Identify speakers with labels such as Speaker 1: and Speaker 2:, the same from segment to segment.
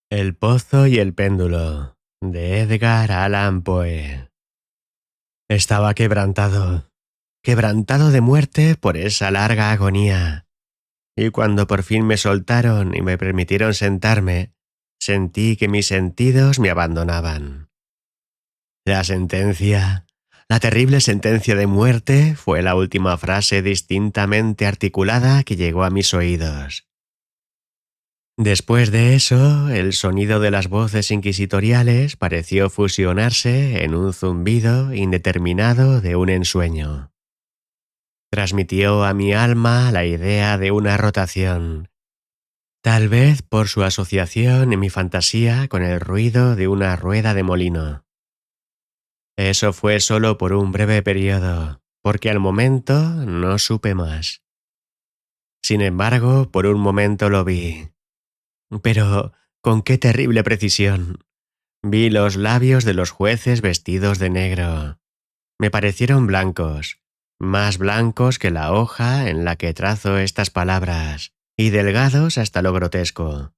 Speaker 1: El pozo y el péndulo, de Edgar Allan Poe. Estaba quebrantado de muerte por esa larga agonía, y cuando por fin me soltaron y me permitieron sentarme, sentí que mis sentidos me abandonaban. La sentencia, la terrible sentencia de muerte, fue la última frase distintamente articulada que llegó a mis oídos. Después de eso, el sonido de las voces inquisitoriales pareció fusionarse en un zumbido indeterminado de un ensueño. Transmitió a mi alma la idea de una rotación, tal vez por su asociación en mi fantasía con el ruido de una rueda de molino. Eso fue solo por un breve periodo, porque al momento no supe más. Sin embargo, por un momento lo vi. Pero, ¿con qué terrible precisión? Vi los labios de los jueces vestidos de negro. Me parecieron blancos, más blancos que la hoja en la que trazo estas palabras, y delgados hasta lo grotesco,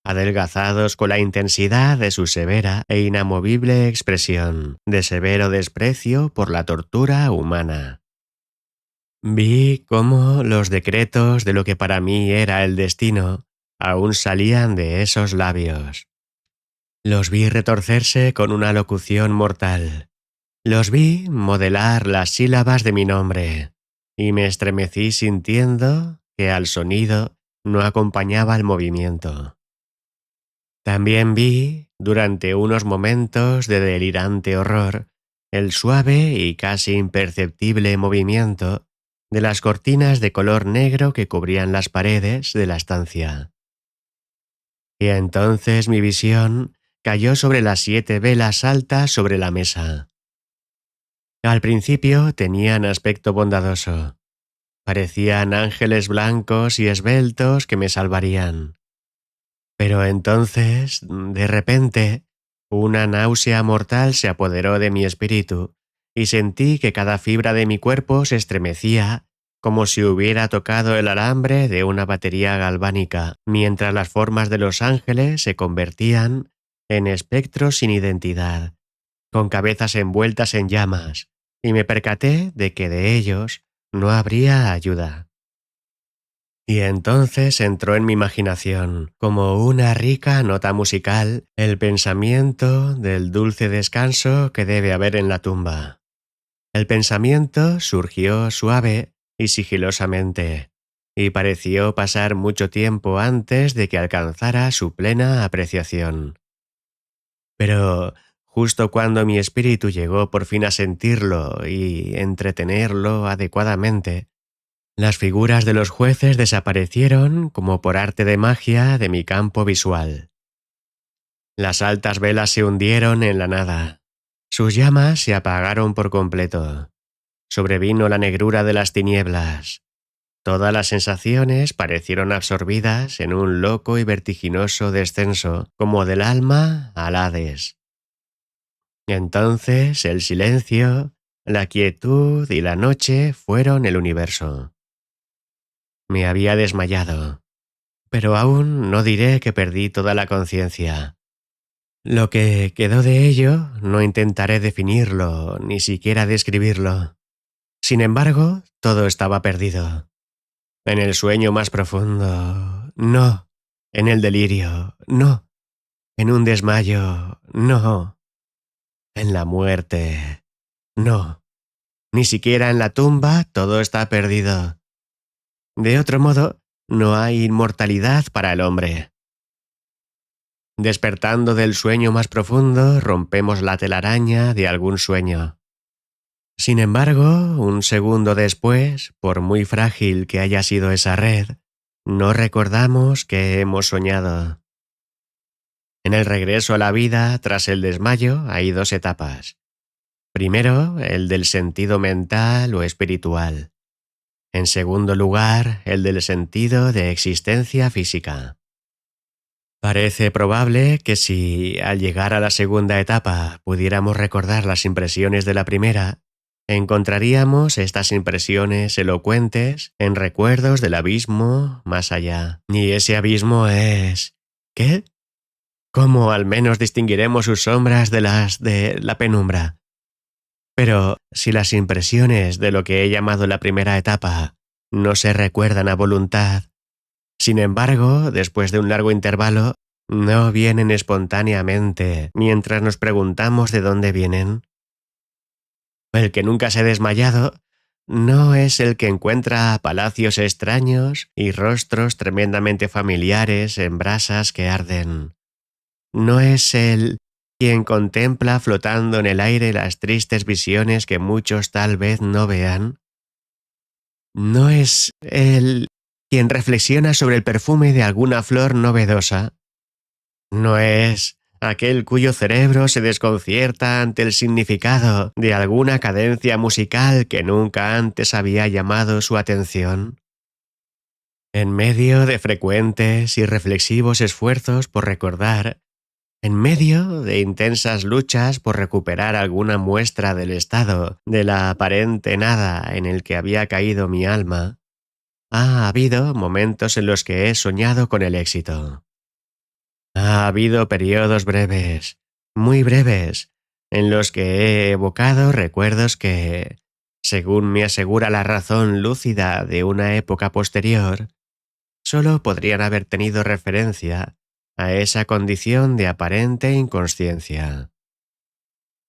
Speaker 1: adelgazados con la intensidad de su severa e inamovible expresión, de severo desprecio por la tortura humana. Vi cómo los decretos de lo que para mí era el destino aún salían de esos labios. Los vi retorcerse con una locución mortal. Los vi modelar las sílabas de mi nombre, y me estremecí sintiendo que al sonido no acompañaba el movimiento. También vi, durante unos momentos de delirante horror, el suave y casi imperceptible movimiento de las cortinas de color negro que cubrían las paredes de la estancia. Y entonces mi visión cayó sobre las 7 velas altas sobre la mesa. Al principio tenían aspecto bondadoso. Parecían ángeles blancos y esbeltos que me salvarían. Pero entonces, de repente, una náusea mortal se apoderó de mi espíritu y sentí que cada fibra de mi cuerpo se estremecía como si hubiera tocado el alambre de una batería galvánica, mientras las formas de los ángeles se convertían en espectros sin identidad, con cabezas envueltas en llamas, y me percaté de que de ellos no habría ayuda. Y entonces entró en mi imaginación, como una rica nota musical, el pensamiento del dulce descanso que debe haber en la tumba. El pensamiento surgió suave y sigilosamente, y pareció pasar mucho tiempo antes de que alcanzara su plena apreciación. Pero justo cuando mi espíritu llegó por fin a sentirlo y entretenerlo adecuadamente, las figuras de los jueces desaparecieron como por arte de magia de mi campo visual. Las altas velas se hundieron en la nada. Sus llamas se apagaron por completo. Sobrevino la negrura de las tinieblas. Todas las sensaciones parecieron absorbidas en un loco y vertiginoso descenso, como del alma al Hades. Entonces el silencio, la quietud y la noche fueron el universo. Me había desmayado, pero aún no diré que perdí toda la conciencia. Lo que quedó de ello no intentaré definirlo, ni siquiera describirlo. Sin embargo, todo estaba perdido. En el sueño más profundo, no. En el delirio, no. En un desmayo, no. En la muerte, no. Ni siquiera en la tumba todo está perdido. De otro modo, no hay inmortalidad para el hombre. Despertando del sueño más profundo, rompemos la telaraña de algún sueño. Sin embargo, un segundo después, por muy frágil que haya sido esa red, no recordamos que hemos soñado. En el regreso a la vida tras el desmayo hay 2 etapas. Primero, el del sentido mental o espiritual. En segundo lugar, el del sentido de existencia física. Parece probable que si, al llegar a la segunda etapa, pudiéramos recordar las impresiones de la primera, encontraríamos estas impresiones elocuentes en recuerdos del abismo más allá. Y ese abismo es... ¿Qué? ¿Cómo al menos distinguiremos sus sombras de las de la penumbra? Pero si las impresiones de lo que he llamado la primera etapa no se recuerdan a voluntad, sin embargo, después de un largo intervalo, no vienen espontáneamente mientras nos preguntamos de dónde vienen. El que nunca se ha desmayado no es el que encuentra palacios extraños y rostros tremendamente familiares en brasas que arden. No es el quien contempla flotando en el aire las tristes visiones que muchos tal vez no vean. No es el quien reflexiona sobre el perfume de alguna flor novedosa. No es aquel cuyo cerebro se desconcierta ante el significado de alguna cadencia musical que nunca antes había llamado su atención. En medio de frecuentes y reflexivos esfuerzos por recordar, en medio de intensas luchas por recuperar alguna muestra del estado de la aparente nada en el que había caído mi alma, ha habido momentos en los que he soñado con el éxito. Ha habido periodos breves, muy breves, en los que he evocado recuerdos que, según me asegura la razón lúcida de una época posterior, solo podrían haber tenido referencia a esa condición de aparente inconsciencia.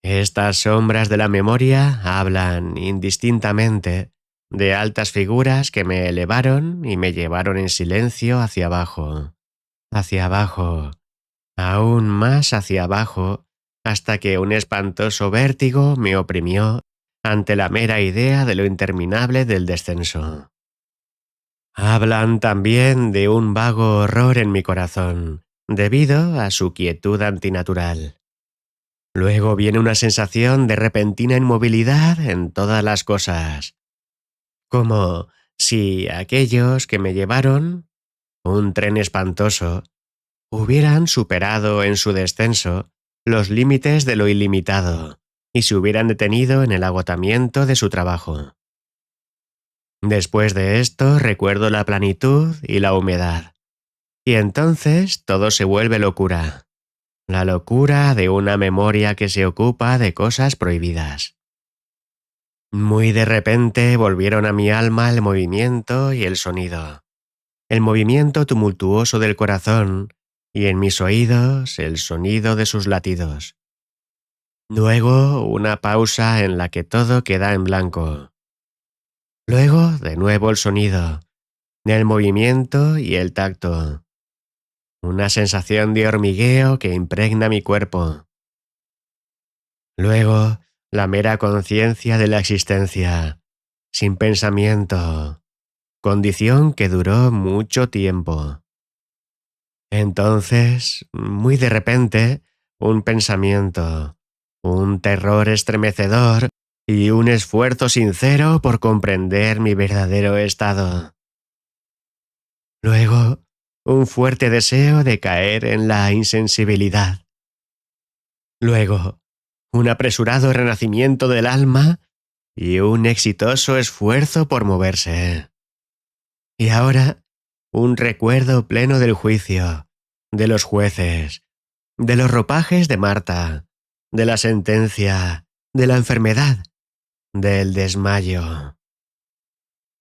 Speaker 1: Estas sombras de la memoria hablan indistintamente de altas figuras que me elevaron y me llevaron en silencio hacia abajo, aún más hacia abajo, hasta que un espantoso vértigo me oprimió ante la mera idea de lo interminable del descenso. Hablan también de un vago horror en mi corazón, debido a su quietud antinatural. Luego viene una sensación de repentina inmovilidad en todas las cosas, como si aquellos que me llevaron, un tren espantoso, hubieran superado en su descenso los límites de lo ilimitado y se hubieran detenido en el agotamiento de su trabajo. Después de esto recuerdo la planitud y la humedad, y entonces todo se vuelve locura, la locura de una memoria que se ocupa de cosas prohibidas. Muy de repente volvieron a mi alma el movimiento y el sonido, el movimiento tumultuoso del corazón y en mis oídos el sonido de sus latidos. Luego una pausa en la que todo queda en blanco. Luego de nuevo el sonido, el movimiento y el tacto. Una sensación de hormigueo que impregna mi cuerpo. Luego la mera conciencia de la existencia, sin pensamiento, condición que duró mucho tiempo. Entonces, muy de repente, un pensamiento, un terror estremecedor y un esfuerzo sincero por comprender mi verdadero estado. Luego, un fuerte deseo de caer en la insensibilidad. Luego, un apresurado renacimiento del alma y un exitoso esfuerzo por moverse. Y ahora, un recuerdo pleno del juicio, de los jueces, de los ropajes de Marta, de la sentencia, de la enfermedad, del desmayo.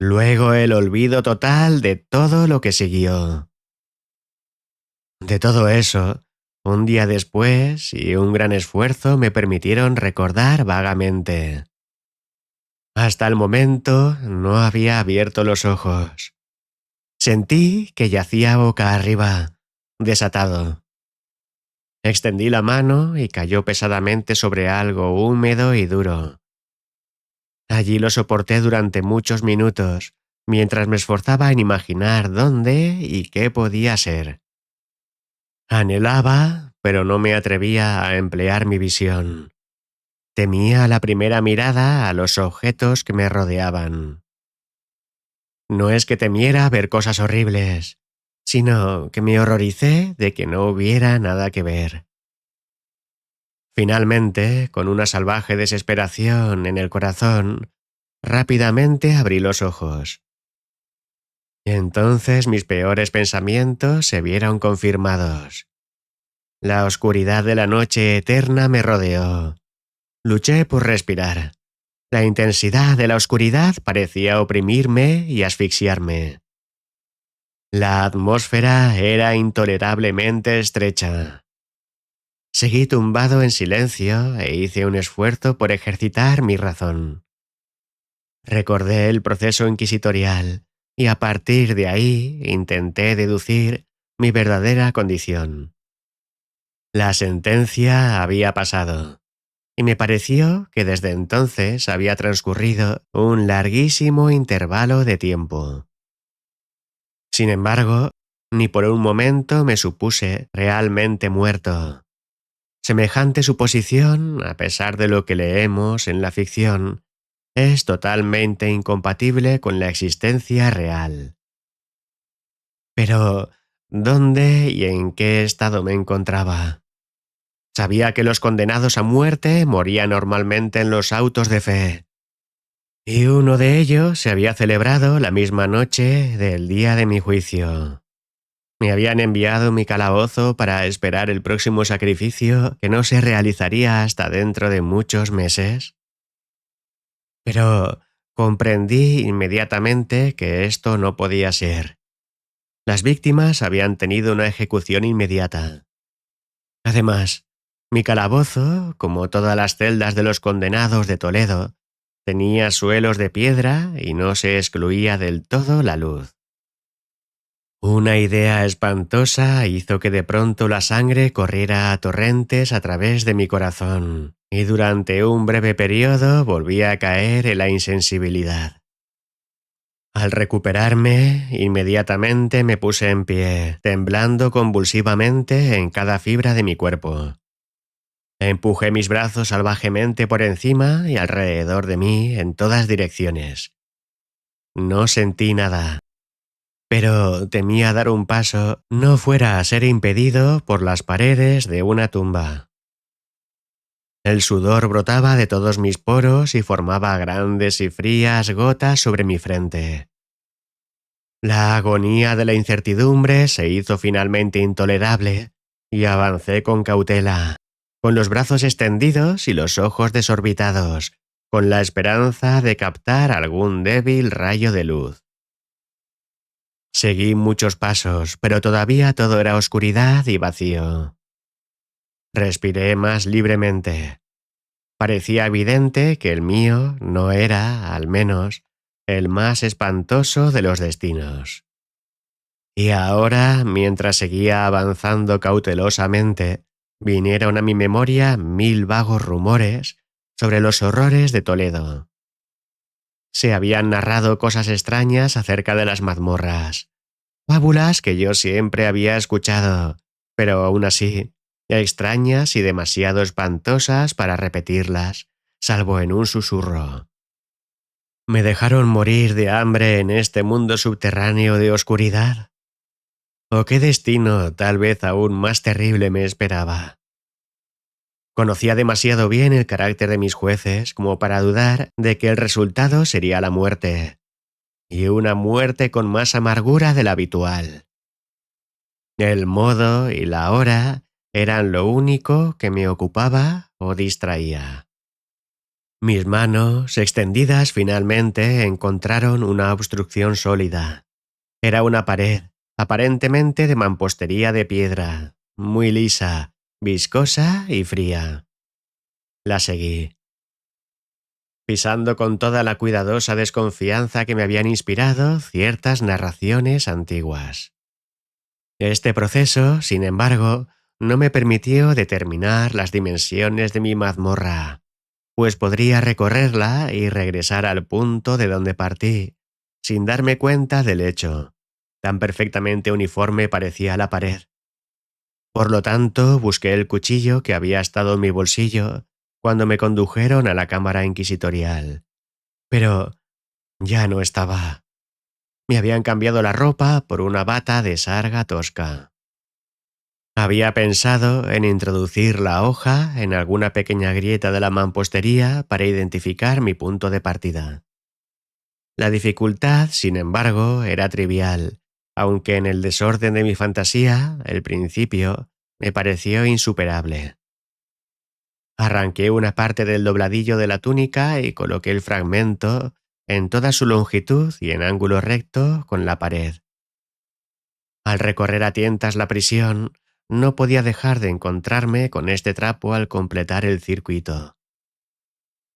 Speaker 1: Luego el olvido total de todo lo que siguió. De todo eso, un día después y un gran esfuerzo me permitieron recordar vagamente. Hasta el momento no había abierto los ojos. Sentí que yacía boca arriba, desatado. Extendí la mano y cayó pesadamente sobre algo húmedo y duro. Allí lo soporté durante muchos minutos, mientras me esforzaba en imaginar dónde y qué podía ser. Anhelaba, pero no me atrevía a emplear mi visión. Temía la primera mirada a los objetos que me rodeaban. No es que temiera ver cosas horribles, sino que me horroricé de que no hubiera nada que ver. Finalmente, con una salvaje desesperación en el corazón, rápidamente abrí los ojos. Entonces mis peores pensamientos se vieron confirmados. La oscuridad de la noche eterna me rodeó. Luché por respirar. La intensidad de la oscuridad parecía oprimirme y asfixiarme. La atmósfera era intolerablemente estrecha. Seguí tumbado en silencio e hice un esfuerzo por ejercitar mi razón. Recordé el proceso inquisitorial y a partir de ahí intenté deducir mi verdadera condición. La sentencia había pasado y me pareció que desde entonces había transcurrido un larguísimo intervalo de tiempo. Sin embargo, ni por un momento me supuse realmente muerto. Semejante suposición, a pesar de lo que leemos en la ficción, es totalmente incompatible con la existencia real. Pero, ¿dónde y en qué estado me encontraba? Sabía que los condenados a muerte morían normalmente en los autos de fe, y uno de ellos se había celebrado la misma noche del día de mi juicio. Me habían enviado mi calabozo para esperar el próximo sacrificio que no se realizaría hasta dentro de muchos meses. Pero comprendí inmediatamente que esto no podía ser. Las víctimas habían tenido una ejecución inmediata. Además, mi calabozo, como todas las celdas de los condenados de Toledo, tenía suelos de piedra y no se excluía del todo la luz. Una idea espantosa hizo que de pronto la sangre corriera a torrentes a través de mi corazón, y durante un breve periodo volví a caer en la insensibilidad. Al recuperarme, inmediatamente me puse en pie, temblando convulsivamente en cada fibra de mi cuerpo. Empujé mis brazos salvajemente por encima y alrededor de mí en todas direcciones. No sentí nada, pero temía dar un paso no fuera a ser impedido por las paredes de una tumba. El sudor brotaba de todos mis poros y formaba grandes y frías gotas sobre mi frente. La agonía de la incertidumbre se hizo finalmente intolerable y avancé con cautela, con los brazos extendidos y los ojos desorbitados, con la esperanza de captar algún débil rayo de luz. Seguí muchos pasos, pero todavía todo era oscuridad y vacío. Respiré más libremente. Parecía evidente que el mío no era, al menos, el más espantoso de los destinos. Y ahora, mientras seguía avanzando cautelosamente, vinieron a mi memoria 1000 vagos rumores sobre los horrores de Toledo. Se habían narrado cosas extrañas acerca de las mazmorras, fábulas que yo siempre había escuchado, pero aún así, extrañas y demasiado espantosas para repetirlas, salvo en un susurro. ¿Me dejaron morir de hambre en este mundo subterráneo de oscuridad? ¿O qué destino tal vez aún más terrible me esperaba? Conocía demasiado bien el carácter de mis jueces como para dudar de que el resultado sería la muerte, y una muerte con más amargura de la habitual. El modo y la hora eran lo único que me ocupaba o distraía. Mis manos, extendidas finalmente, encontraron una obstrucción sólida. Era una pared, aparentemente de mampostería de piedra, muy lisa, viscosa y fría. La seguí, pisando con toda la cuidadosa desconfianza que me habían inspirado ciertas narraciones antiguas. Este proceso, sin embargo, no me permitió determinar las dimensiones de mi mazmorra, pues podría recorrerla y regresar al punto de donde partí, sin darme cuenta del hecho. Tan perfectamente uniforme parecía la pared. Por lo tanto, busqué el cuchillo que había estado en mi bolsillo cuando me condujeron a la cámara inquisitorial. Pero ya no estaba. Me habían cambiado la ropa por una bata de sarga tosca. Había pensado en introducir la hoja en alguna pequeña grieta de la mampostería para identificar mi punto de partida. La dificultad, sin embargo, era trivial, aunque en el desorden de mi fantasía, el principio me pareció insuperable. Arranqué una parte del dobladillo de la túnica y coloqué el fragmento en toda su longitud y en ángulo recto con la pared. Al recorrer a tientas la prisión, no podía dejar de encontrarme con este trapo al completar el circuito.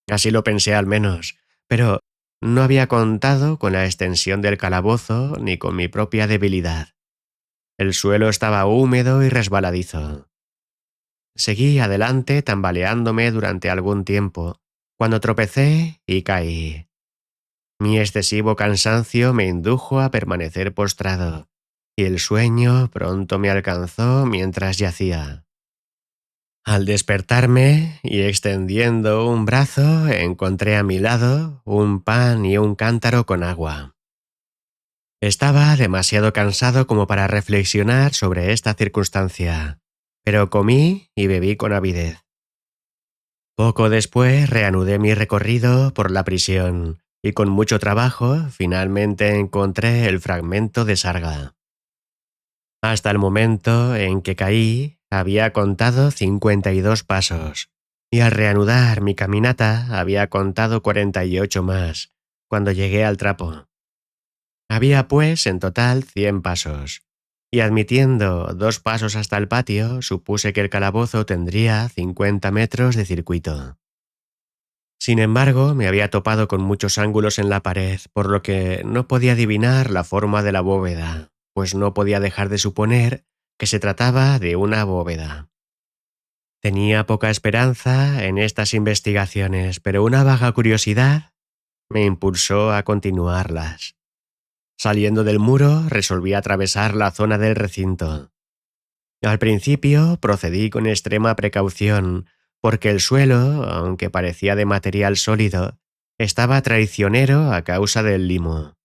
Speaker 1: Así lo pensé al menos, pero no había contado con la extensión del calabozo ni con mi propia debilidad. El suelo estaba húmedo y resbaladizo. Seguí adelante tambaleándome durante algún tiempo, cuando tropecé y caí. Mi excesivo cansancio me indujo a permanecer postrado, y el sueño pronto me alcanzó mientras yacía. Al despertarme y extendiendo un brazo, encontré a mi lado un pan y un cántaro con agua. Estaba demasiado cansado como para reflexionar sobre esta circunstancia, pero comí y bebí con avidez. Poco después reanudé mi recorrido por la prisión y con mucho trabajo finalmente encontré el fragmento de sarga. Hasta el momento en que caí había contado 52 pasos y al reanudar mi caminata había contado 48 más cuando llegué al trapo. Había pues en total 100 pasos y admitiendo 2 pasos hasta el patio supuse que el calabozo tendría 50 metros de circuito. Sin embargo, me había topado con muchos ángulos en la pared, por lo que no podía adivinar la forma de la bóveda, pues no podía dejar de suponer que se trataba de una bóveda. Tenía poca esperanza en estas investigaciones, pero una vaga curiosidad me impulsó a continuarlas. Saliendo del muro, resolví atravesar la zona del recinto. Al principio procedí con extrema precaución, porque el suelo, aunque parecía de material sólido, estaba traicionero a causa del limo.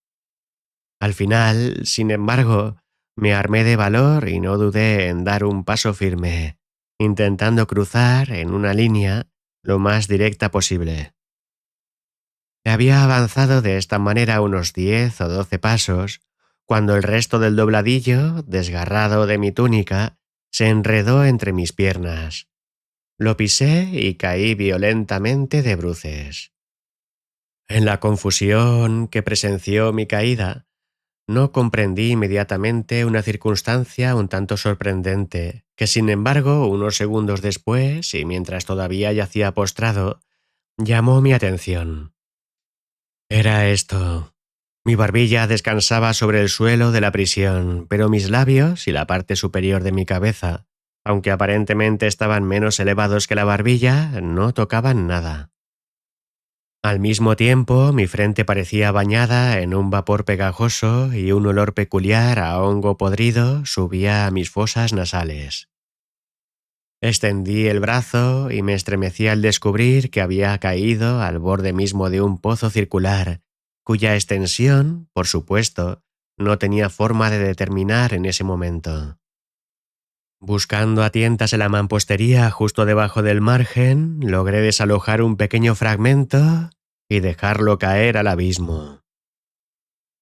Speaker 1: Al final, sin embargo, me armé de valor y no dudé en dar un paso firme, intentando cruzar en una línea lo más directa posible. Había avanzado de esta manera unos 10 o 12 pasos, cuando el resto del dobladillo, desgarrado de mi túnica, se enredó entre mis piernas. Lo pisé y caí violentamente de bruces. En la confusión que presenció mi caída, no comprendí inmediatamente una circunstancia un tanto sorprendente, que sin embargo, unos segundos después, y mientras todavía yacía postrado, llamó mi atención. Era esto. Mi barbilla descansaba sobre el suelo de la prisión, pero mis labios y la parte superior de mi cabeza, aunque aparentemente estaban menos elevados que la barbilla, no tocaban nada. Al mismo tiempo, mi frente parecía bañada en un vapor pegajoso y un olor peculiar a hongo podrido subía a mis fosas nasales. Extendí el brazo y me estremecí al descubrir que había caído al borde mismo de un pozo circular, cuya extensión, por supuesto, no tenía forma de determinar en ese momento. Buscando a tientas en la mampostería justo debajo del margen, logré desalojar un pequeño fragmento y dejarlo caer al abismo.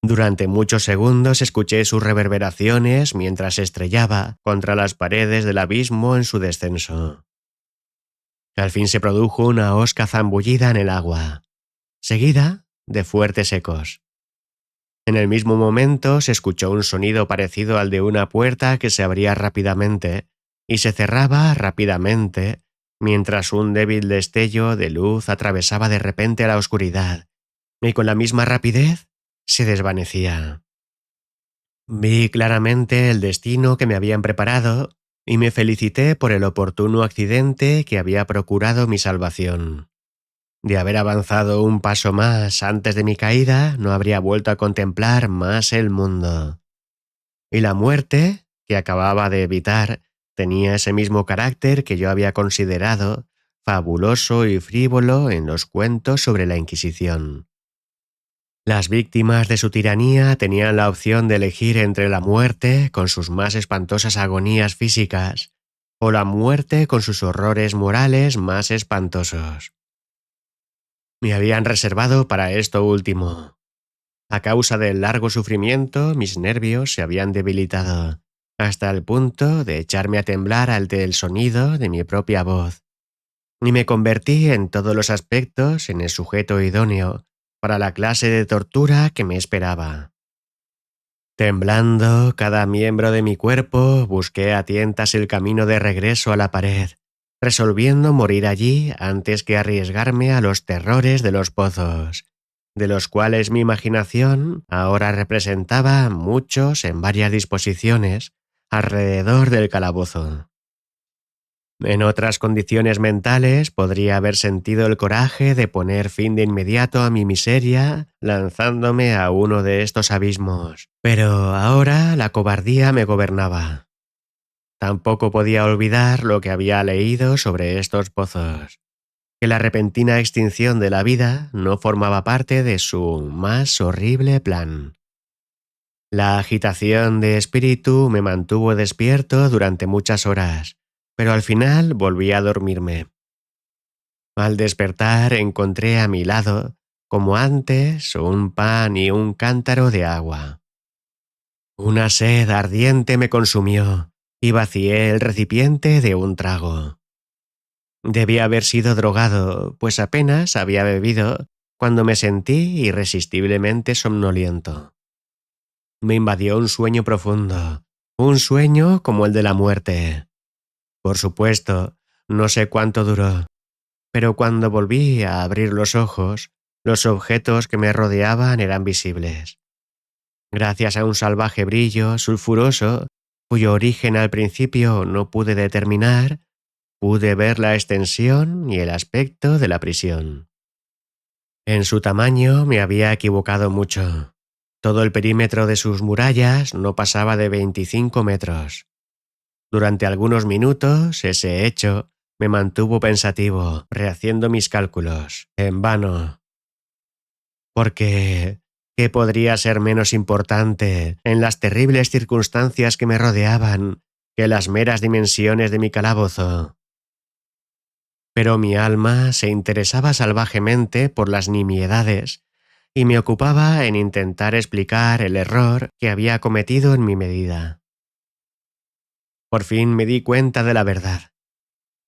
Speaker 1: Durante muchos segundos escuché sus reverberaciones mientras se estrellaba contra las paredes del abismo en su descenso. Al fin se produjo una hosca zambullida en el agua, seguida de fuertes ecos. En el mismo momento se escuchó un sonido parecido al de una puerta que se abría rápidamente y se cerraba rápidamente, mientras un débil destello de luz atravesaba de repente la oscuridad y con la misma rapidez se desvanecía. Vi claramente el destino que me habían preparado y me felicité por el oportuno accidente que había procurado mi salvación. De haber avanzado un paso más antes de mi caída, no habría vuelto a contemplar más el mundo. Y la muerte, que acababa de evitar, tenía ese mismo carácter que yo había considerado fabuloso y frívolo en los cuentos sobre la Inquisición. Las víctimas de su tiranía tenían la opción de elegir entre la muerte con sus más espantosas agonías físicas o la muerte con sus horrores morales más espantosos. Me habían reservado para esto último. A causa del largo sufrimiento, mis nervios se habían debilitado hasta el punto de echarme a temblar ante el sonido de mi propia voz, y me convertí en todos los aspectos en el sujeto idóneo para la clase de tortura que me esperaba. Temblando cada miembro de mi cuerpo, busqué a tientas el camino de regreso a la pared, resolviendo morir allí antes que arriesgarme a los terrores de los pozos, de los cuales mi imaginación ahora representaba muchos en varias disposiciones alrededor del calabozo. En otras condiciones mentales podría haber sentido el coraje de poner fin de inmediato a mi miseria lanzándome a uno de estos abismos, pero ahora la cobardía me gobernaba. Tampoco podía olvidar lo que había leído sobre estos pozos, que la repentina extinción de la vida no formaba parte de su más horrible plan. La agitación de espíritu me mantuvo despierto durante muchas horas, pero al final volví a dormirme. Al despertar encontré a mi lado, como antes, un pan y un cántaro de agua. Una sed ardiente me consumió y vacié el recipiente de un trago. Debía haber sido drogado, pues apenas había bebido cuando me sentí irresistiblemente somnoliento. Me invadió un sueño profundo, un sueño como el de la muerte. Por supuesto, no sé cuánto duró, pero cuando volví a abrir los ojos, los objetos que me rodeaban eran visibles. Gracias a un salvaje brillo sulfuroso, cuyo origen al principio no pude determinar, pude ver la extensión y el aspecto de la prisión. En su tamaño me había equivocado mucho. Todo el perímetro de sus murallas no pasaba de 25 metros. Durante algunos minutos, ese hecho me mantuvo pensativo, rehaciendo mis cálculos, en vano. Porque, ¿qué podría ser menos importante en las terribles circunstancias que me rodeaban que las meras dimensiones de mi calabozo? Pero mi alma se interesaba salvajemente por las nimiedades y me ocupaba en intentar explicar el error que había cometido en mi medida. Por fin me di cuenta de la verdad.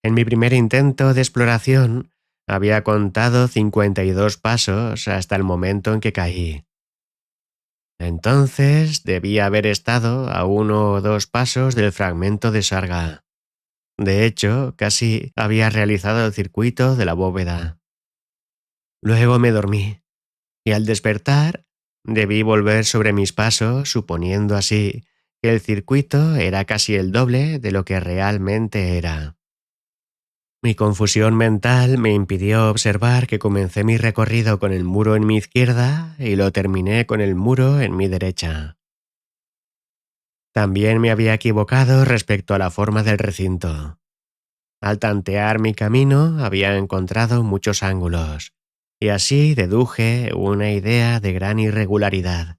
Speaker 1: En mi primer intento de exploración, había contado 52 pasos hasta el momento en que caí. Entonces debía haber estado a 1 o 2 pasos del fragmento de sarga. De hecho, casi había realizado el circuito de la bóveda. Luego me dormí, y al despertar, debí volver sobre mis pasos, suponiendo así que el circuito era casi el doble de lo que realmente era. Mi confusión mental me impidió observar que comencé mi recorrido con el muro en mi izquierda y lo terminé con el muro en mi derecha. También me había equivocado respecto a la forma del recinto. Al tantear mi camino había encontrado muchos ángulos, y así deduje una idea de gran irregularidad.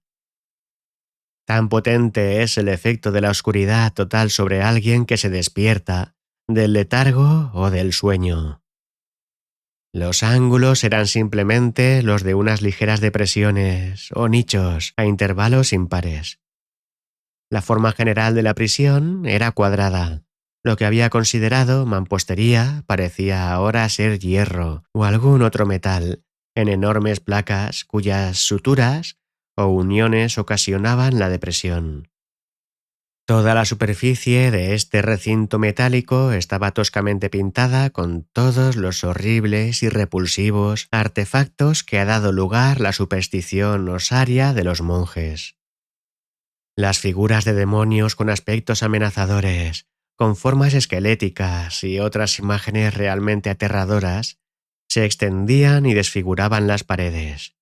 Speaker 1: Tan potente es el efecto de la oscuridad total sobre alguien que se despierta del letargo o del sueño. Los ángulos eran simplemente los de unas ligeras depresiones o nichos a intervalos impares. La forma general de la prisión era cuadrada. Lo que había considerado mampostería parecía ahora ser hierro o algún otro metal, en enormes placas cuyas suturas o uniones ocasionaban la depresión. Toda la superficie de este recinto metálico estaba toscamente pintada con todos los horribles y repulsivos artefactos que ha dado lugar la superstición osaria de los monjes. Las figuras de demonios con aspectos amenazadores, con formas esqueléticas y otras imágenes realmente aterradoras, se extendían y desfiguraban las paredes.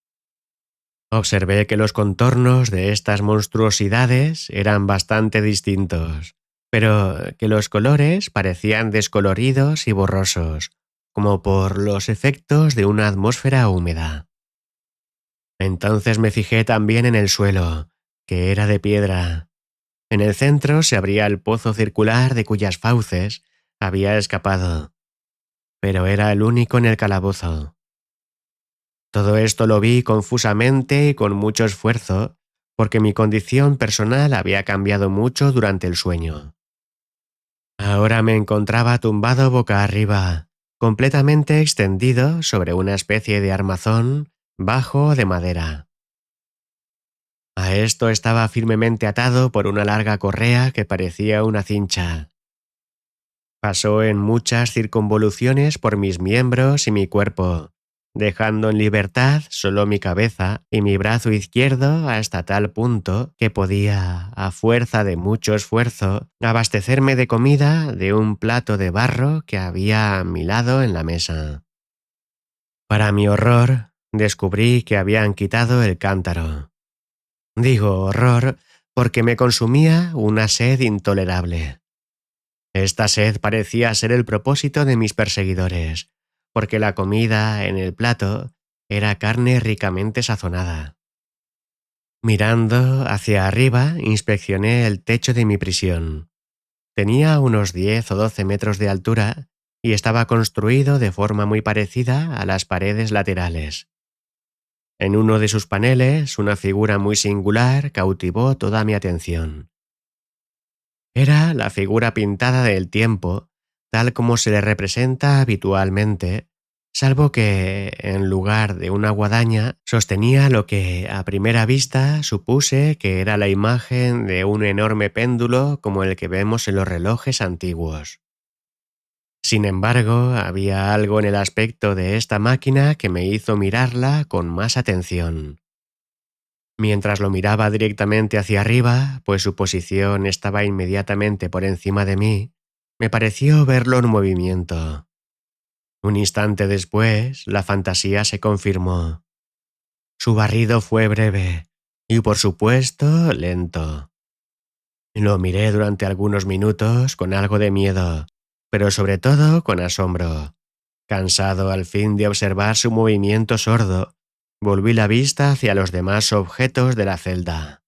Speaker 1: Observé que los contornos de estas monstruosidades eran bastante distintos, pero que los colores parecían descoloridos y borrosos, como por los efectos de una atmósfera húmeda. Entonces me fijé también en el suelo, que era de piedra. En el centro se abría el pozo circular de cuyas fauces había escapado, pero era el único en el calabozo. Todo esto lo vi confusamente y con mucho esfuerzo, porque mi condición personal había cambiado mucho durante el sueño. Ahora me encontraba tumbado boca arriba, completamente extendido sobre una especie de armazón bajo de madera. A esto estaba firmemente atado por una larga correa que parecía una cincha. Pasó en muchas circunvoluciones por mis miembros y mi cuerpo, dejando en libertad solo mi cabeza y mi brazo izquierdo hasta tal punto que podía, a fuerza de mucho esfuerzo, abastecerme de comida de un plato de barro que había a mi lado en la mesa. Para mi horror, descubrí que habían quitado el cántaro. Digo horror porque me consumía una sed intolerable. Esta sed parecía ser el propósito de mis perseguidores, porque la comida en el plato era carne ricamente sazonada. Mirando hacia arriba, inspeccioné el techo de mi prisión. Tenía unos 10 o 12 metros de altura y estaba construido de forma muy parecida a las paredes laterales. En uno de sus paneles, una figura muy singular cautivó toda mi atención. Era la figura pintada del tiempo, tal como se le representa habitualmente, salvo que, en lugar de una guadaña, sostenía lo que, a primera vista, supuse que era la imagen de un enorme péndulo como el que vemos en los relojes antiguos. Sin embargo, había algo en el aspecto de esta máquina que me hizo mirarla con más atención. Mientras lo miraba directamente hacia arriba, pues su posición estaba inmediatamente por encima de mí, me pareció verlo en movimiento. Un instante después, la fantasía se confirmó. Su barrido fue breve y, por supuesto, lento. Lo miré durante algunos minutos con algo de miedo, pero sobre todo con asombro. Cansado al fin de observar su movimiento sordo, volví la vista hacia los demás objetos de la celda.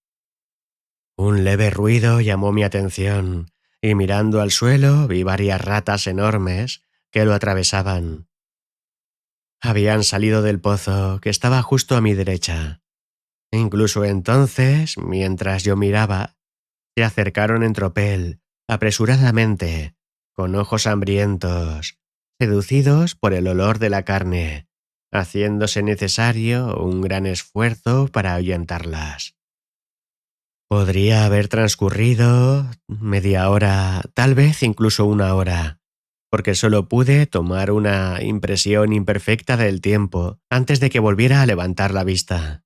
Speaker 1: Un leve ruido llamó mi atención, y mirando al suelo vi varias ratas enormes que lo atravesaban. Habían salido del pozo que estaba justo a mi derecha. Incluso entonces, mientras yo miraba, se acercaron en tropel, apresuradamente, con ojos hambrientos, seducidos por el olor de la carne, haciéndose necesario un gran esfuerzo para ahuyentarlas. Podría haber transcurrido media hora, tal vez incluso una hora, porque solo pude tomar una impresión imperfecta del tiempo antes de que volviera a levantar la vista.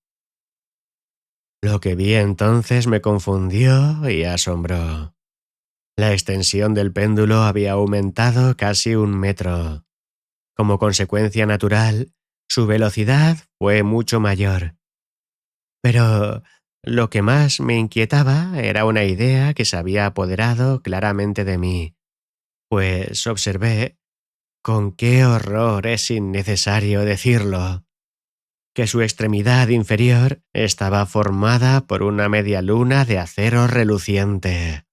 Speaker 1: Lo que vi entonces me confundió y asombró. La extensión del péndulo había aumentado casi 1 metro. Como consecuencia natural, su velocidad fue mucho mayor. Pero lo que más me inquietaba era una idea que se había apoderado claramente de mí, pues observé, con qué horror es innecesario decirlo, que su extremidad inferior estaba formada por una media luna de acero reluciente,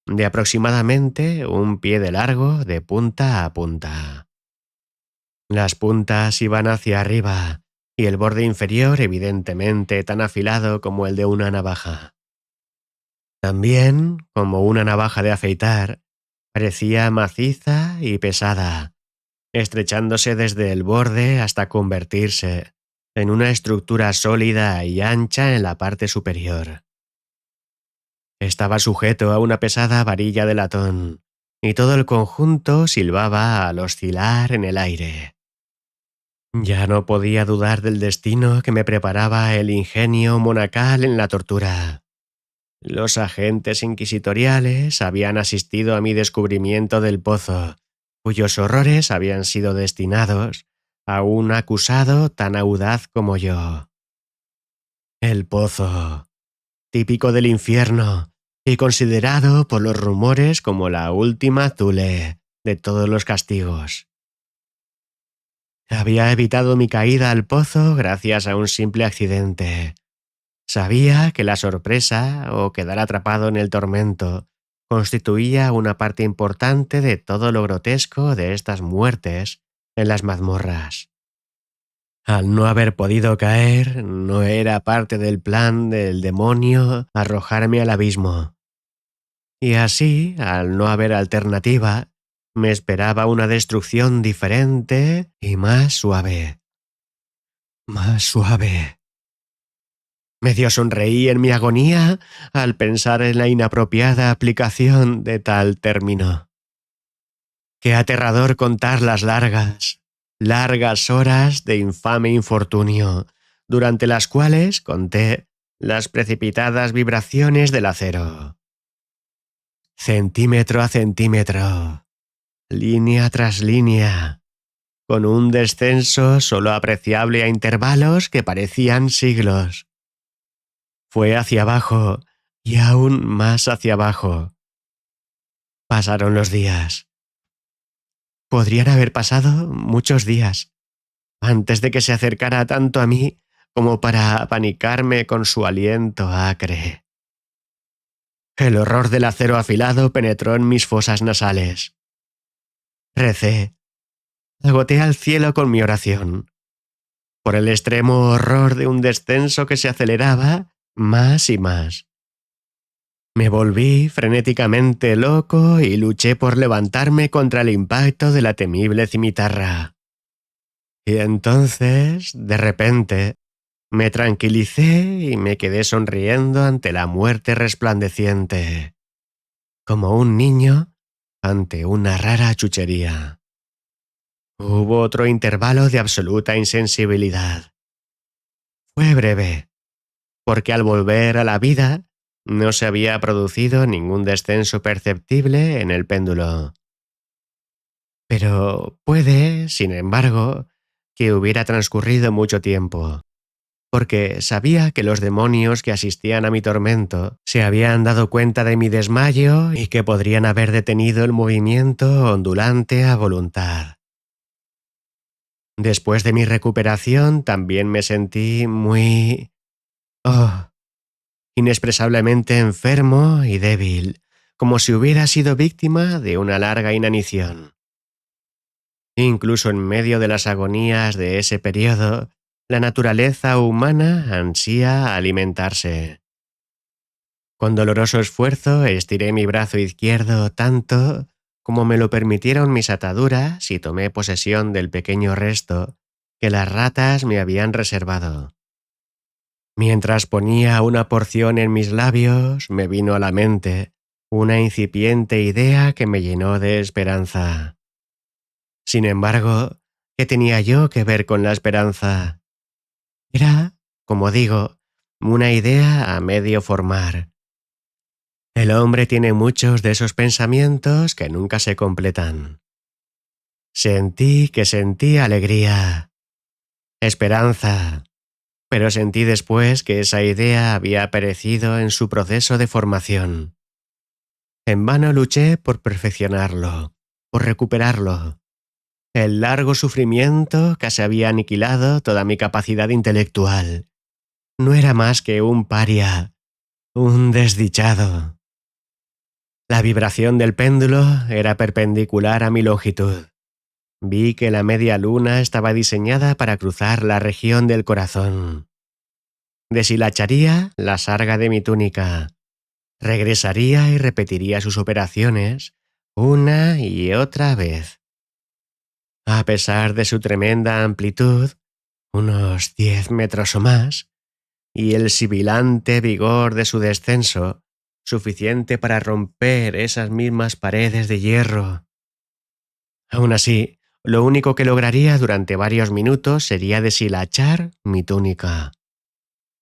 Speaker 1: de aproximadamente 1 pie de largo de punta a punta. Las puntas iban hacia arriba, y el borde inferior evidentemente tan afilado como el de una navaja. También, como una navaja de afeitar, parecía maciza y pesada, estrechándose desde el borde hasta convertirse en una estructura sólida y ancha en la parte superior. Estaba sujeto a una pesada varilla de latón, y todo el conjunto silbaba al oscilar en el aire. Ya no podía dudar del destino que me preparaba el ingenio monacal en la tortura. Los agentes inquisitoriales habían asistido a mi descubrimiento del pozo, cuyos horrores habían sido destinados a un acusado tan audaz como yo. El pozo, típico del infierno y considerado por los rumores como la última Thule de todos los castigos. Había evitado mi caída al pozo gracias a un simple accidente. Sabía que la sorpresa o quedar atrapado en el tormento constituía una parte importante de todo lo grotesco de estas muertes en las mazmorras. Al no haber podido caer, no era parte del plan del demonio arrojarme al abismo. Y así, al no haber alternativa, me esperaba una destrucción diferente y más suave. Más suave. Medio sonreí en mi agonía al pensar en la inapropiada aplicación de tal término. Qué aterrador contar las largas horas de infame infortunio, durante las cuales conté las precipitadas vibraciones del acero. Centímetro a centímetro, línea tras línea, con un descenso solo apreciable a intervalos que parecían siglos. Fue hacia abajo y aún más hacia abajo. Pasaron los días. Podrían haber pasado muchos días antes de que se acercara tanto a mí como para apanicarme con su aliento acre. El horror del acero afilado penetró en mis fosas nasales. Recé, agoté al cielo con mi oración, por el extremo horror de un descenso que se aceleraba más y más. Me volví frenéticamente loco y luché por levantarme contra el impacto de la temible cimitarra. Y entonces, de repente, me tranquilicé y me quedé sonriendo ante la muerte resplandeciente, como un niño ante una rara chuchería. Hubo otro intervalo de absoluta insensibilidad. Fue breve, porque al volver a la vida no se había producido ningún descenso perceptible en el péndulo. Pero puede, sin embargo, que hubiera transcurrido mucho tiempo, porque sabía que los demonios que asistían a mi tormento se habían dado cuenta de mi desmayo y que podrían haber detenido el movimiento ondulante a voluntad. Después de mi recuperación también me sentí muy... oh, inexpresablemente enfermo y débil, como si hubiera sido víctima de una larga inanición. Incluso en medio de las agonías de ese periodo, la naturaleza humana ansía alimentarse. Con doloroso esfuerzo estiré mi brazo izquierdo tanto como me lo permitieron mis ataduras y tomé posesión del pequeño resto que las ratas me habían reservado. Mientras ponía una porción en mis labios, me vino a la mente una incipiente idea que me llenó de esperanza. Sin embargo, ¿qué tenía yo que ver con la esperanza? Era, como digo, una idea a medio formar. El hombre tiene muchos de esos pensamientos que nunca se completan. Sentí que sentí alegría, esperanza, pero sentí después que esa idea había perecido en su proceso de formación. En vano luché por perfeccionarlo, por recuperarlo. El largo sufrimiento casi había aniquilado toda mi capacidad intelectual. No era más que un paria, un desdichado. La vibración del péndulo era perpendicular a mi longitud. Vi que la media luna estaba diseñada para cruzar la región del corazón. Deshilacharía la sarga de mi túnica. Regresaría y repetiría sus operaciones una y otra vez. A pesar de su tremenda amplitud, unos 10 metros o más, y el sibilante vigor de su descenso, suficiente para romper esas mismas paredes de hierro. Aún así, lo único que lograría durante varios minutos sería deshilachar mi túnica.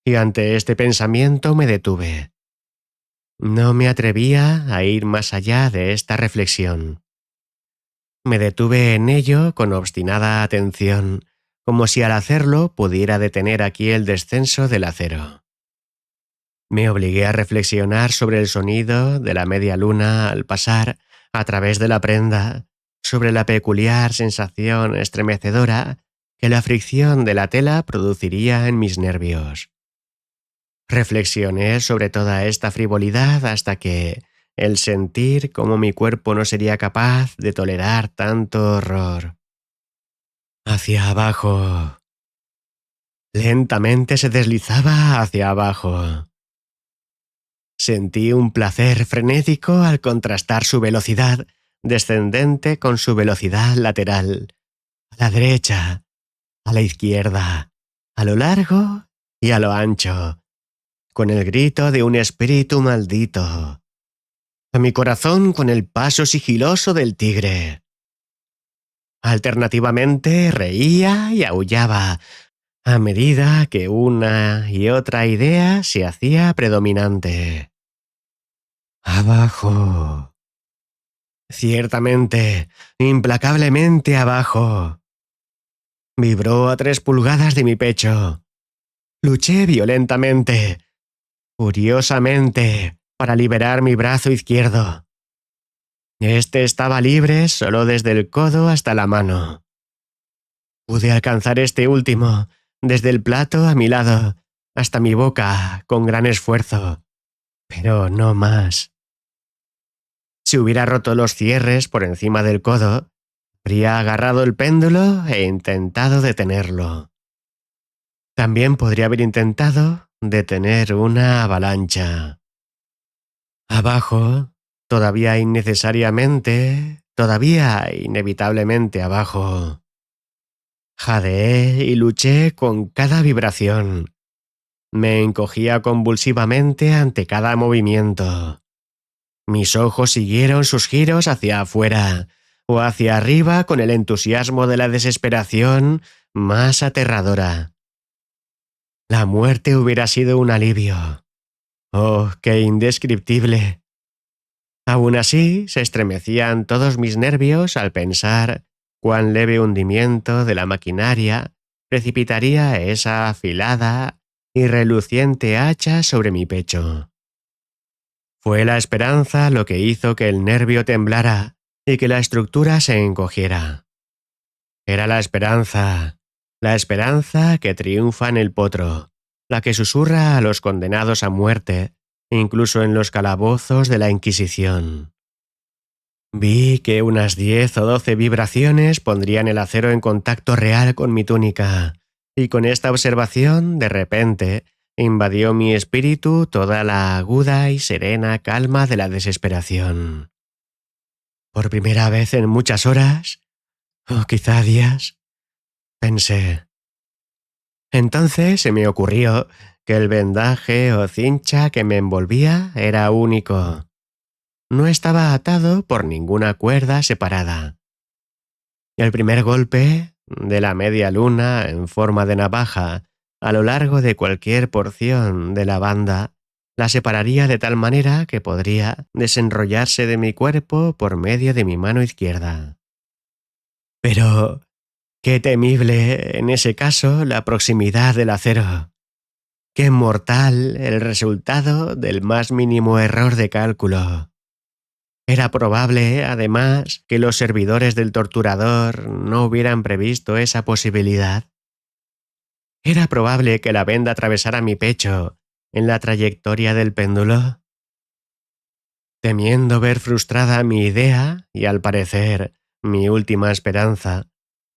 Speaker 1: Y ante este pensamiento me detuve. No me atrevía a ir más allá de esta reflexión. Me detuve en ello con obstinada atención, como si al hacerlo pudiera detener aquí el descenso del acero. Me obligué a reflexionar sobre el sonido de la media luna al pasar a través de la prenda, sobre la peculiar sensación estremecedora que la fricción de la tela produciría en mis nervios. Reflexioné sobre toda esta frivolidad hasta que el sentir cómo mi cuerpo no sería capaz de tolerar tanto horror. Hacia abajo, Lentamente se deslizaba hacia abajo. Sentí un placer frenético al contrastar su velocidad descendente con su velocidad lateral, a la derecha, a la izquierda, a lo largo y a lo ancho, con el grito de un espíritu maldito, a mi corazón con el paso sigiloso del tigre. Alternativamente reía y aullaba a medida que una y otra idea se hacía predominante. Abajo. Ciertamente, implacablemente abajo. Vibró a 3 pulgadas de mi pecho. Luché violentamente, furiosamente, para liberar mi brazo izquierdo. Este estaba libre solo desde el codo hasta la mano. Pude alcanzar este último, desde el plato a mi lado, hasta mi boca, con gran esfuerzo, pero no más. Si hubiera roto los cierres por encima del codo, habría agarrado el péndulo e intentado detenerlo. También podría haber intentado detener una avalancha. Abajo, todavía innecesariamente, todavía inevitablemente abajo. Jadeé y luché con cada vibración. Me encogía convulsivamente ante cada movimiento. Mis ojos siguieron sus giros hacia afuera o hacia arriba con el entusiasmo de la desesperación más aterradora. La muerte hubiera sido un alivio. Oh, qué indescriptible. Aún así, se estremecían todos mis nervios al pensar cuán leve hundimiento de la maquinaria precipitaría esa afilada y reluciente hacha sobre mi pecho. Fue la esperanza lo que hizo que el nervio temblara y que la estructura se encogiera. Era la esperanza que triunfa en el potro, la que susurra a los condenados a muerte, incluso en los calabozos de la Inquisición. Vi que unas 10 o 12 vibraciones pondrían el acero en contacto real con mi túnica, y con esta observación, de repente, invadió mi espíritu toda la aguda y serena calma de la desesperación. Por primera vez en muchas horas, o quizá días, pensé. Entonces se me ocurrió que el vendaje o cincha que me envolvía era único. No estaba atado por ninguna cuerda separada. El primer golpe de la media luna en forma de navaja a lo largo de cualquier porción de la banda la separaría de tal manera que podría desenrollarse de mi cuerpo por medio de mi mano izquierda. Pero qué temible en ese caso la proximidad del acero. Qué mortal el resultado del más mínimo error de cálculo. Era probable, además, que los servidores del torturador no hubieran previsto esa posibilidad. Era probable que la venda atravesara mi pecho en la trayectoria del péndulo. Temiendo ver frustrada mi idea y, al parecer, mi última esperanza,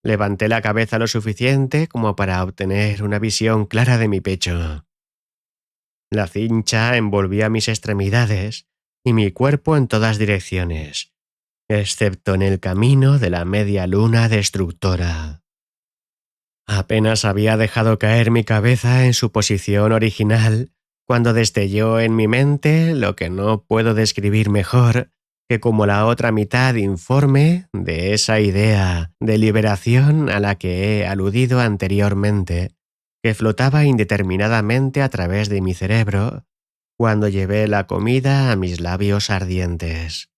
Speaker 1: levanté la cabeza lo suficiente como para obtener una visión clara de mi pecho. La cincha envolvía mis extremidades y mi cuerpo en todas direcciones, excepto en el camino de la media luna destructora. Apenas había dejado caer mi cabeza en su posición original cuando destelló en mi mente lo que no puedo describir mejor que como la otra mitad informe de esa idea de liberación a la que he aludido anteriormente, que flotaba indeterminadamente a través de mi cerebro cuando llevé la comida a mis labios ardientes.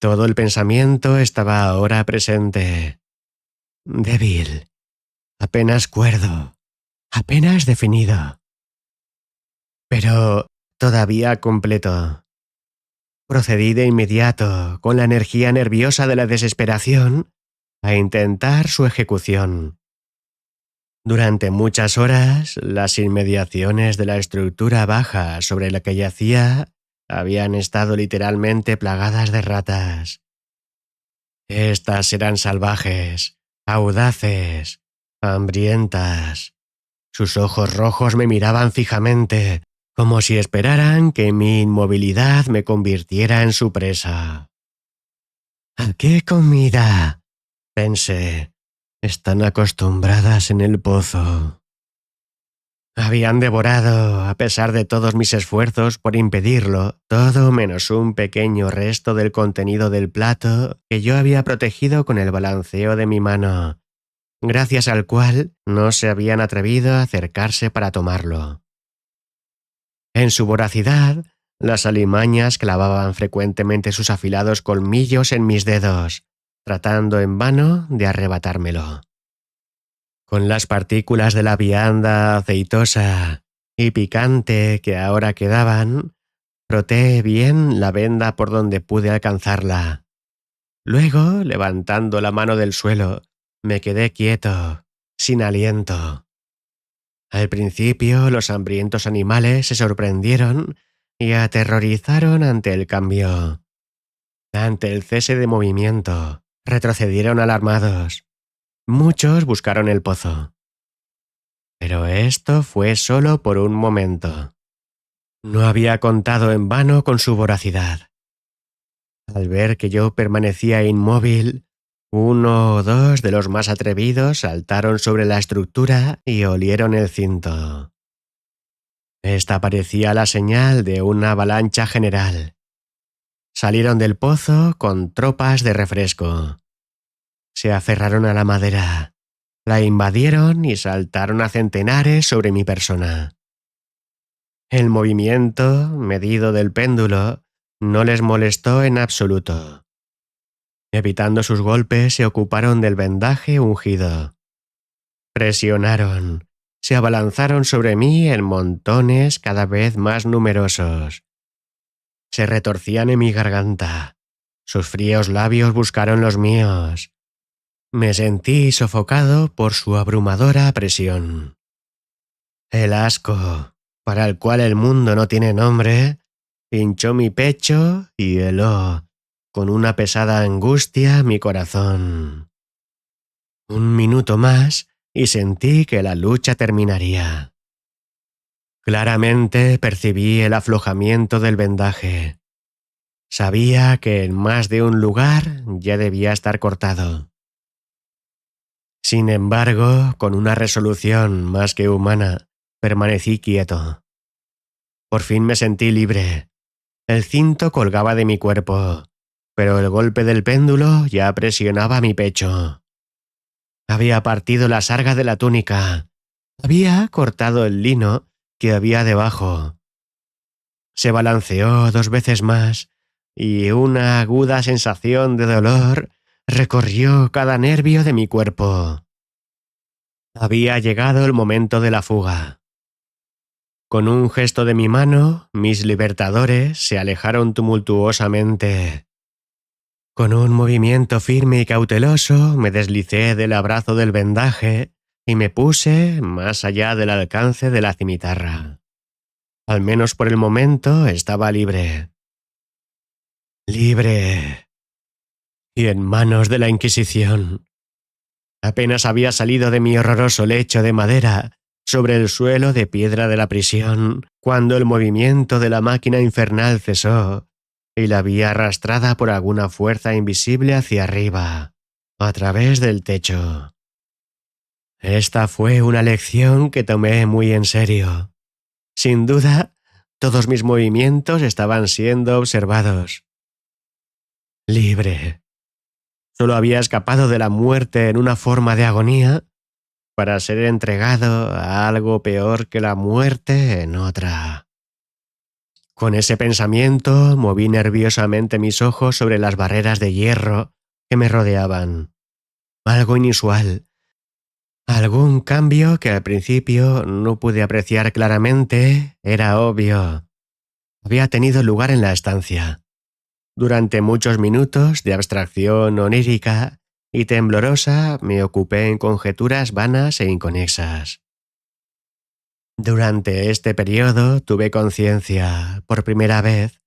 Speaker 1: Todo el pensamiento estaba ahora presente, débil, apenas cuerdo, apenas definido, pero todavía completo. Procedí de inmediato, con la energía nerviosa de la desesperación, a intentar su ejecución. Durante muchas horas, las inmediaciones de la estructura baja sobre la que yacía habían estado literalmente plagadas de ratas. Estas eran salvajes, audaces, hambrientas, Sus ojos rojos me miraban fijamente, como si esperaran que mi inmovilidad me convirtiera en su presa. ¿A qué comida? Pensé. Están acostumbradas en el pozo. Habían devorado, a pesar de todos mis esfuerzos por impedirlo, todo menos un pequeño resto del contenido del plato que yo había protegido con el balanceo de mi mano, gracias al cual no se habían atrevido a acercarse para tomarlo. En su voracidad, las alimañas clavaban frecuentemente sus afilados colmillos en mis dedos, tratando en vano de arrebatármelo. Con las partículas de la vianda aceitosa y picante que ahora quedaban, froté bien la venda por donde pude alcanzarla. Luego, levantando la mano del suelo, me quedé quieto, sin aliento. Al principio, los hambrientos animales se sorprendieron y aterrorizaron ante el cambio. Ante el cese de movimiento, retrocedieron alarmados. Muchos buscaron el pozo. Pero esto fue solo por un momento. No había contado en vano con su voracidad. Al ver que yo permanecía inmóvil, uno o dos de los más atrevidos saltaron sobre la estructura y olieron el cinto. Esta parecía la señal de una avalancha general. Salieron del pozo con tropas de refresco. Se aferraron a la madera, la invadieron y saltaron a centenares sobre mi persona. El movimiento medido del péndulo no les molestó en absoluto. Evitando sus golpes, se ocuparon del vendaje ungido. Presionaron, se abalanzaron sobre mí en montones cada vez más numerosos. Se retorcían en mi garganta. Sus fríos labios buscaron los míos. Me sentí sofocado por su abrumadora presión. El asco, para el cual el mundo no tiene nombre, pinchó mi pecho y heló, con una pesada angustia, mi corazón. Un minuto más y sentí que la lucha terminaría. Claramente percibí el aflojamiento del vendaje. Sabía que en más de un lugar ya debía estar cortado. Sin embargo, con una resolución más que humana, permanecí quieto. Por fin me sentí libre. El cinto colgaba de mi cuerpo, pero el golpe del péndulo ya presionaba mi pecho. Había partido la sarga de la túnica. Había cortado el lino que había debajo. Se balanceó 2 veces más y una aguda sensación de dolor recorrió cada nervio de mi cuerpo. Había llegado el momento de la fuga. Con un gesto de mi mano, mis libertadores se alejaron tumultuosamente. Con un movimiento firme y cauteloso me deslicé del abrazo del vendaje y me puse más allá del alcance de la cimitarra. Al menos por el momento estaba libre. Libre. Y en manos de la Inquisición. Apenas había salido de mi horroroso lecho de madera sobre el suelo de piedra de la prisión cuando el movimiento de la máquina infernal cesó y la vi arrastrada por alguna fuerza invisible hacia arriba, a través del techo. Esta fue una lección que tomé muy en serio. Sin duda, todos mis movimientos estaban siendo observados. Libre. Solo había escapado de la muerte en una forma de agonía para ser entregado a algo peor que la muerte en otra. Con ese pensamiento moví nerviosamente mis ojos sobre las barreras de hierro que me rodeaban. Algo inusual. Algún cambio que al principio no pude apreciar claramente era obvio. Había tenido lugar en la estancia. Durante muchos minutos de abstracción onírica y temblorosa me ocupé en conjeturas vanas e inconexas. Durante este periodo tuve conciencia, por primera vez,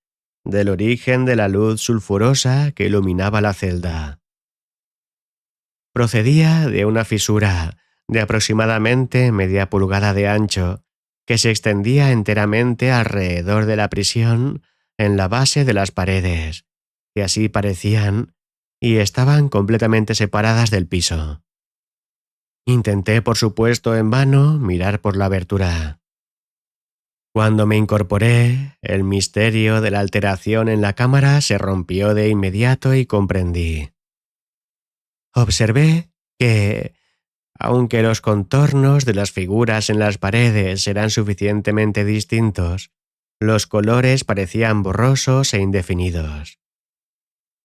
Speaker 1: del origen de la luz sulfurosa que iluminaba la celda. Procedía de una fisura de aproximadamente media pulgada de ancho, que se extendía enteramente alrededor de la prisión en la base de las paredes, que así parecían, y estaban completamente separadas del piso. Intenté, por supuesto, en vano mirar por la abertura. Cuando me incorporé, el misterio de la alteración en la cámara se rompió de inmediato y comprendí. Observé que, aunque los contornos de las figuras en las paredes eran suficientemente distintos, los colores parecían borrosos e indefinidos.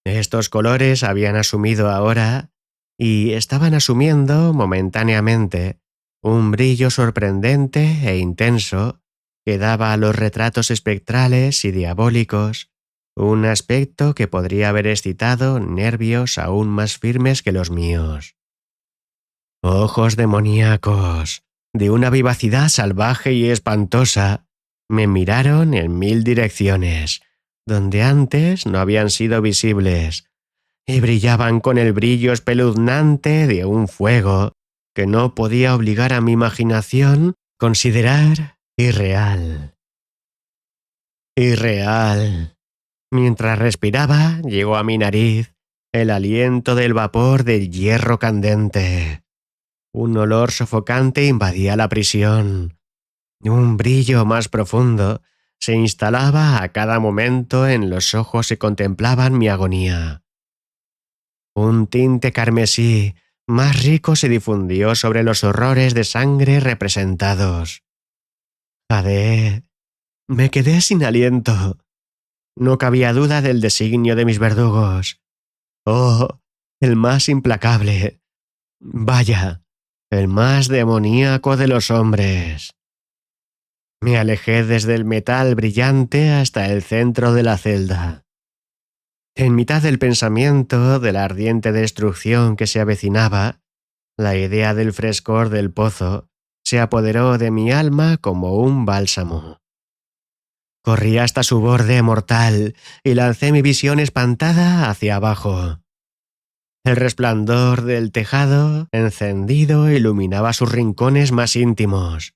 Speaker 1: Estos colores habían asumido ahora, y estaban asumiendo momentáneamente, un brillo sorprendente e intenso que daba a los retratos espectrales y diabólicos un aspecto que podría haber excitado nervios aún más firmes que los míos. Ojos demoníacos, de una vivacidad salvaje y espantosa, me miraron en 1000 direcciones, donde antes no habían sido visibles, y brillaban con el brillo espeluznante de un fuego que no podía obligar a mi imaginación considerar irreal. Irreal. Mientras respiraba, llegó a mi nariz el aliento del vapor del hierro candente. Un olor sofocante invadía la prisión. Un brillo más profundo se instalaba a cada momento en los ojos que contemplaban mi agonía. Un tinte carmesí más rico se difundió sobre los horrores de sangre representados. Jadeé. Me quedé sin aliento. No cabía duda del designio de mis verdugos. Oh, el más implacable. Vaya, el más demoníaco de los hombres. Me alejé desde el metal brillante hasta el centro de la celda. En mitad del pensamiento de la ardiente destrucción que se avecinaba, la idea del frescor del pozo se apoderó de mi alma como un bálsamo. Corrí hasta su borde mortal y lancé mi visión espantada hacia abajo. El resplandor del tejado encendido iluminaba sus rincones más íntimos.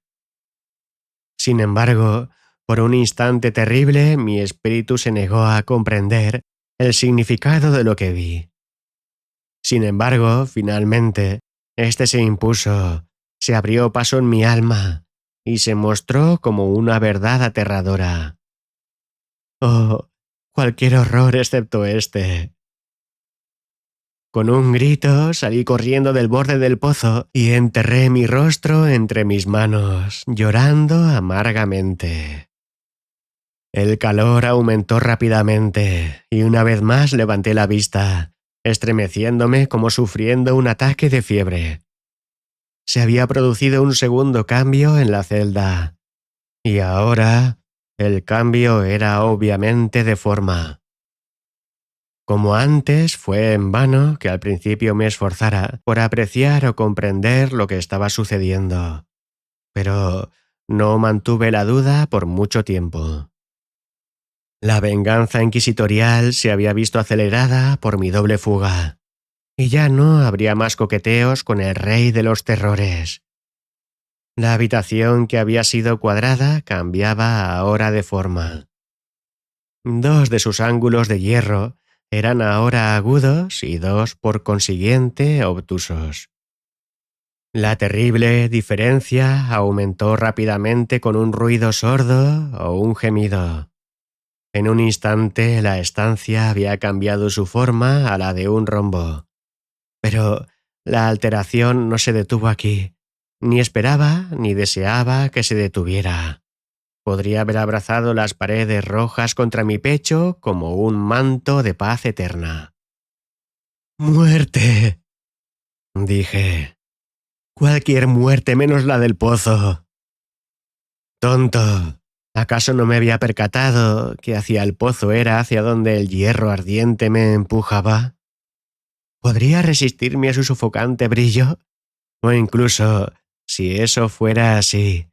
Speaker 1: Sin embargo, por un instante terrible, mi espíritu se negó a comprender el significado de lo que vi. Sin embargo, finalmente, este se impuso, se abrió paso en mi alma y se mostró como una verdad aterradora. Oh, cualquier horror excepto este. Con un grito salí corriendo del borde del pozo y enterré mi rostro entre mis manos, llorando amargamente. El calor aumentó rápidamente y una vez más levanté la vista, estremeciéndome como sufriendo un ataque de fiebre. Se había producido un segundo cambio en la celda, y ahora el cambio era obviamente de forma. Como antes, fue en vano que al principio me esforzara por apreciar o comprender lo que estaba sucediendo, pero no mantuve la duda por mucho tiempo. La venganza inquisitorial se había visto acelerada por mi doble fuga, y ya no habría más coqueteos con el rey de los terrores. La habitación que había sido cuadrada cambiaba ahora de forma. Dos de sus ángulos de hierro eran ahora agudos y dos, por consiguiente, obtusos. La terrible diferencia aumentó rápidamente con un ruido sordo o un gemido. En un instante la estancia había cambiado su forma a la de un rombo. Pero la alteración no se detuvo aquí. Ni esperaba ni deseaba que se detuviera. Podría haber abrazado las paredes rojas contra mi pecho como un manto de paz eterna. ¡Muerte!, dije. Cualquier muerte menos la del pozo. Tonto. ¿Acaso no me había percatado que hacia el pozo era hacia donde el hierro ardiente me empujaba? ¿Podría resistirme a su sofocante brillo? O incluso, si eso fuera así,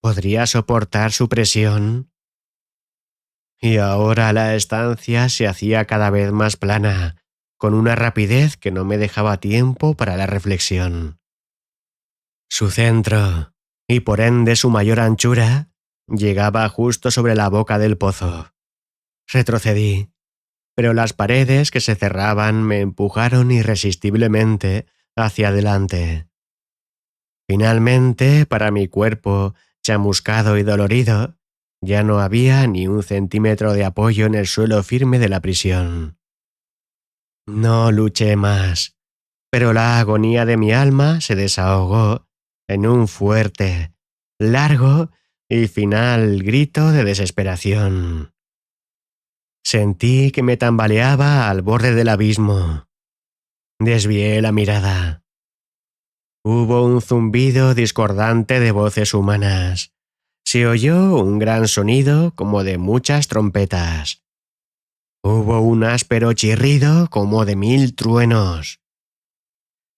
Speaker 1: ¿podría soportar su presión? Y ahora la estancia se hacía cada vez más plana, con una rapidez que no me dejaba tiempo para la reflexión. Su centro, y por ende su mayor anchura, llegaba justo sobre la boca del pozo. Retrocedí, pero las paredes que se cerraban me empujaron irresistiblemente hacia adelante. Finalmente, para mi cuerpo, chamuscado y dolorido, ya no había ni un centímetro de apoyo en el suelo firme de la prisión. No luché más, pero la agonía de mi alma se desahogó en un fuerte, largo y final grito de desesperación. Sentí que me tambaleaba al borde del abismo. Desvié la mirada. Hubo un zumbido discordante de voces humanas. Se oyó un gran sonido como de muchas trompetas. Hubo un áspero chirrido como de 1000 truenos.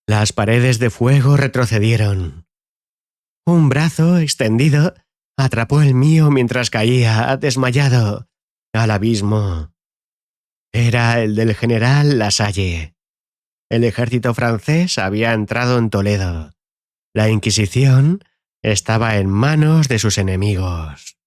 Speaker 1: Las paredes de fuego retrocedieron. Un brazo extendido atrapó el mío mientras caía, desmayado, al abismo. Era el del general Lasalle. El ejército francés había entrado en Toledo. La Inquisición estaba en manos de sus enemigos.